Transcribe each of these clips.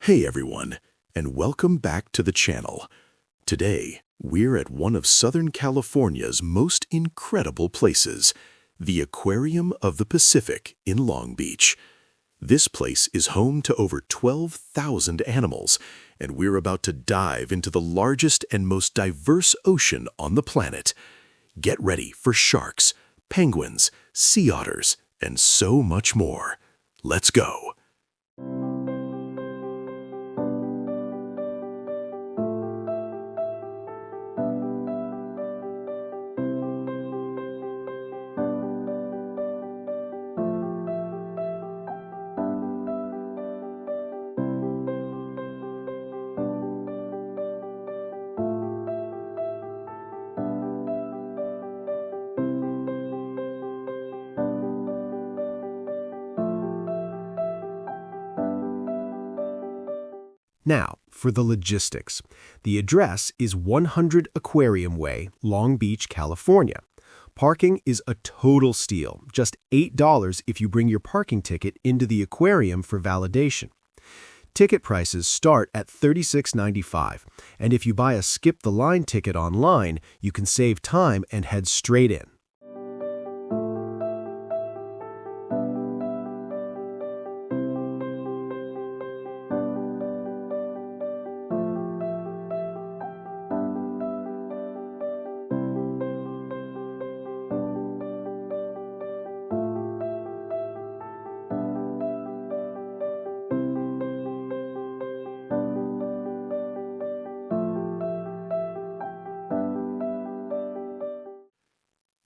Hey everyone, and welcome back to the channel. Today, we're at one of Southern California's most incredible places, the Aquarium of the Pacific in Long Beach. This place is home to over 12,000 animals, and we're about to dive into the largest and most diverse ocean on the planet. Get ready for sharks, penguins, sea otters, and so much more. Let's go. Now, for the logistics. The address is 100 Aquarium Way, Long Beach, California. Parking is a total steal, just $8 if you bring your parking ticket into the aquarium for validation. Ticket prices start at $36.95, and if you buy a skip-the-line ticket online, you can save time and head straight in.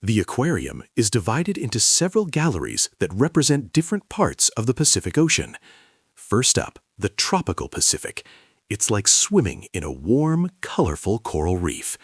The aquarium is divided into several galleries that represent different parts of the Pacific Ocean. First up, the tropical Pacific. It's like swimming in a warm, colorful coral reef.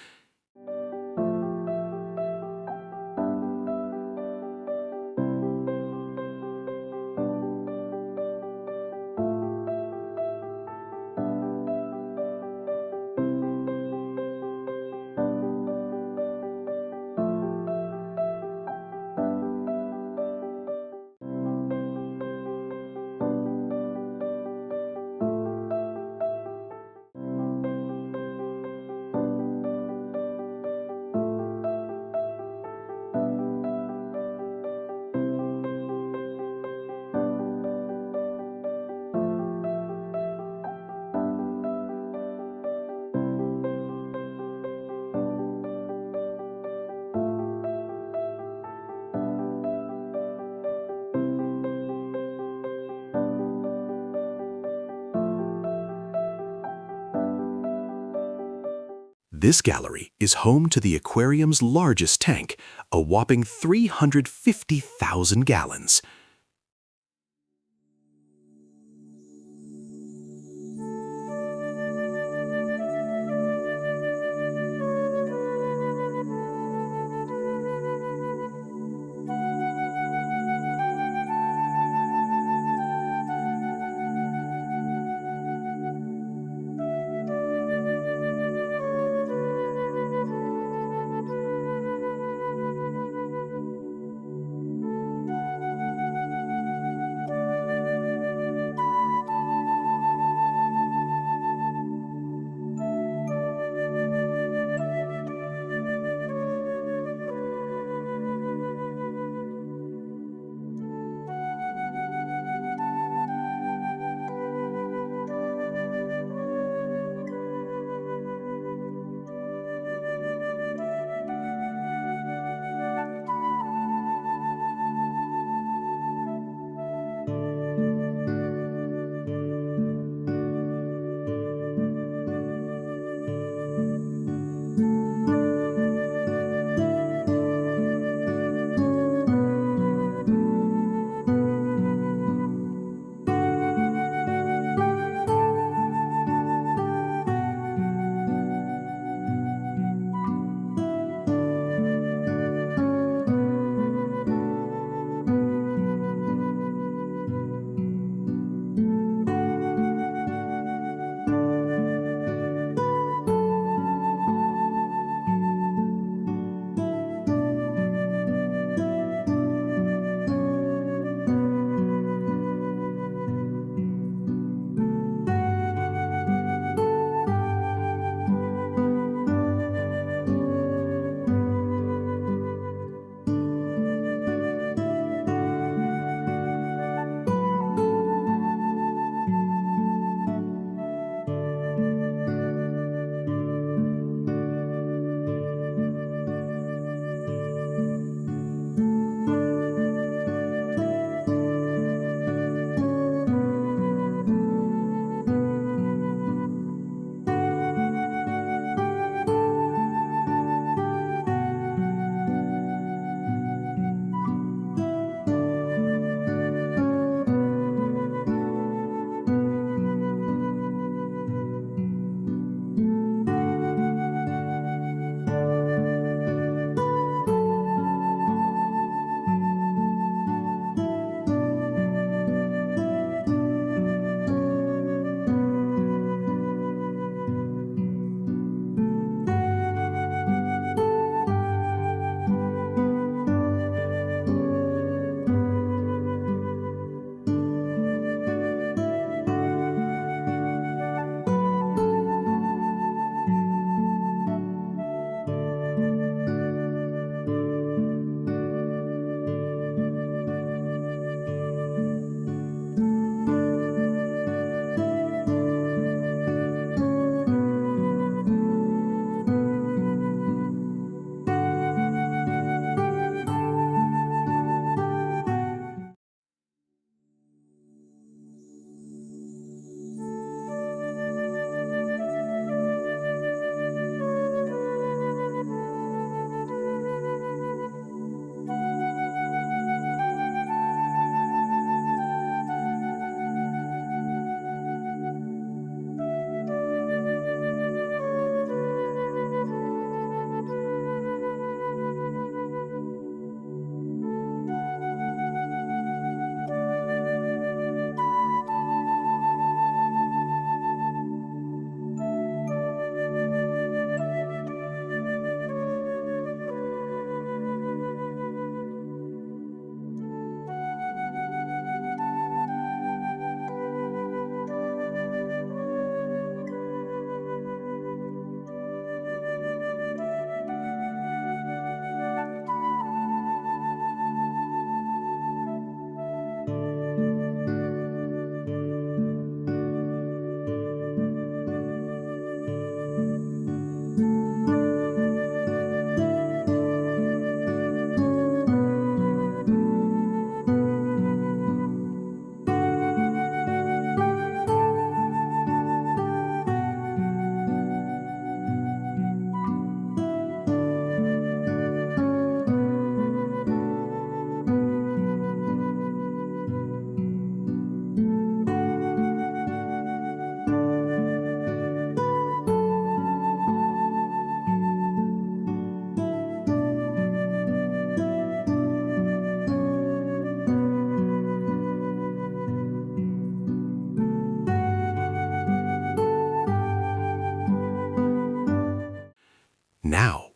This gallery is home to the aquarium's largest tank, a whopping 350,000 gallons.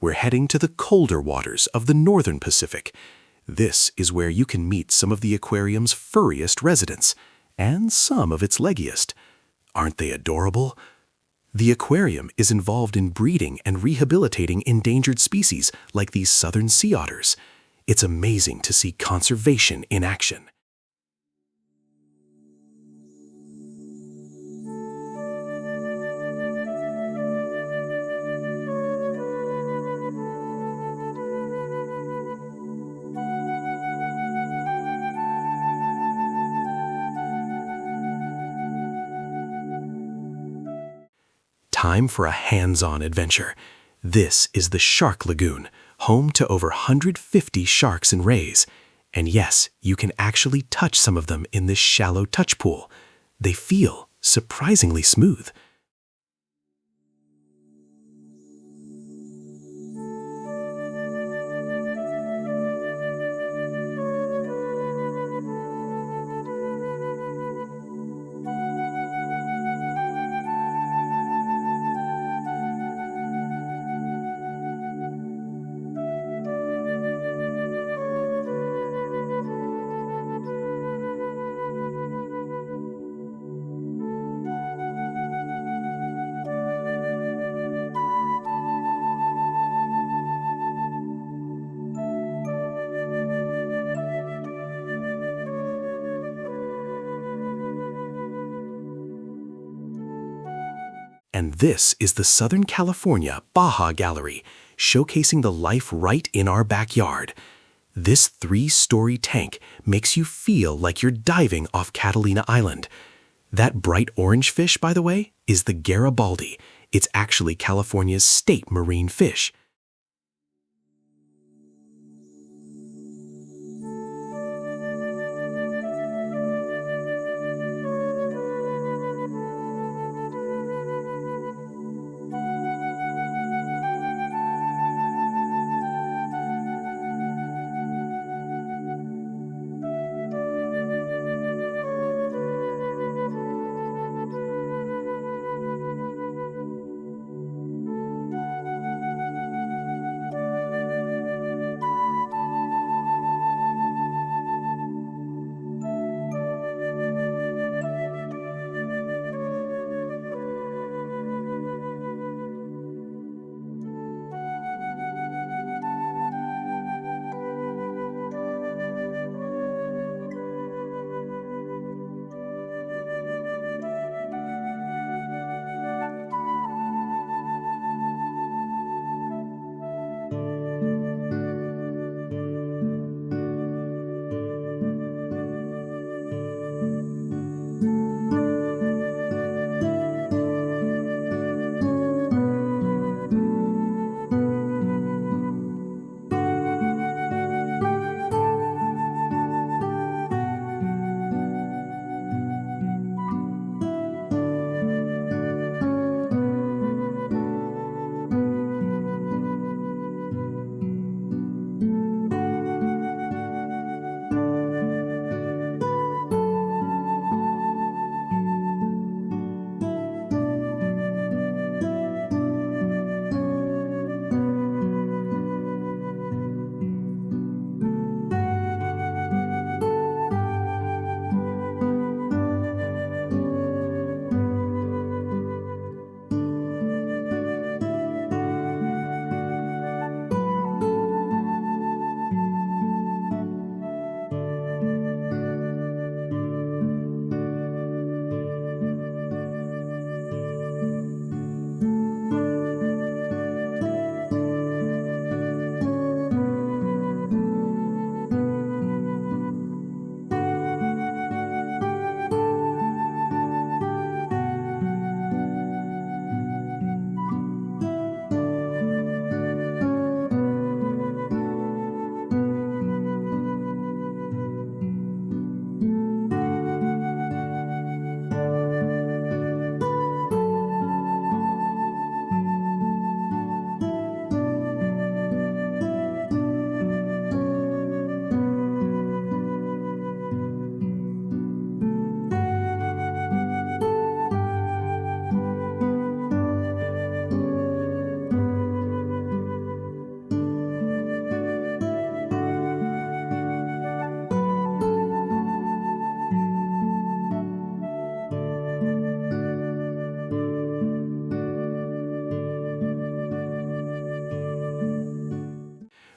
we're heading to the colder waters of the northern Pacific. This is where you can meet some of the aquarium's furriest residents, and some of its leggiest. Aren't they adorable? The aquarium is involved in breeding and rehabilitating endangered species like these southern sea otters. It's amazing to see conservation in action. Time for a hands-on adventure. This is the Shark Lagoon, home to over 150 sharks and rays. And yes, you can actually touch some of them in this shallow touch pool. They feel surprisingly smooth. And this is the Southern California Baja Gallery, showcasing the life right in our backyard. This 3-story tank makes you feel like you're diving off Catalina Island. That bright orange fish, by the way, is the Garibaldi. It's actually California's state marine fish.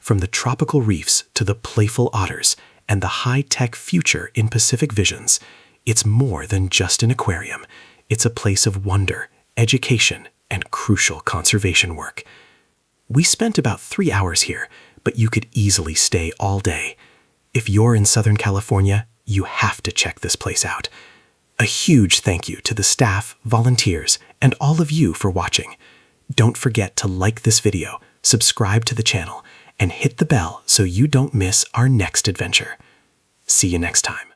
From the tropical reefs to the playful otters and the high-tech future in Pacific Visions, it's more than just an aquarium. It's a place of wonder, education, and crucial conservation work. We spent about 3 hours here, but you could easily stay all day. If you're in Southern California, you have to check this place out. A huge thank you to the staff, volunteers, and all of you for watching. Don't forget to like this video, subscribe to the channel, and hit the bell so you don't miss our next adventure. See you next time.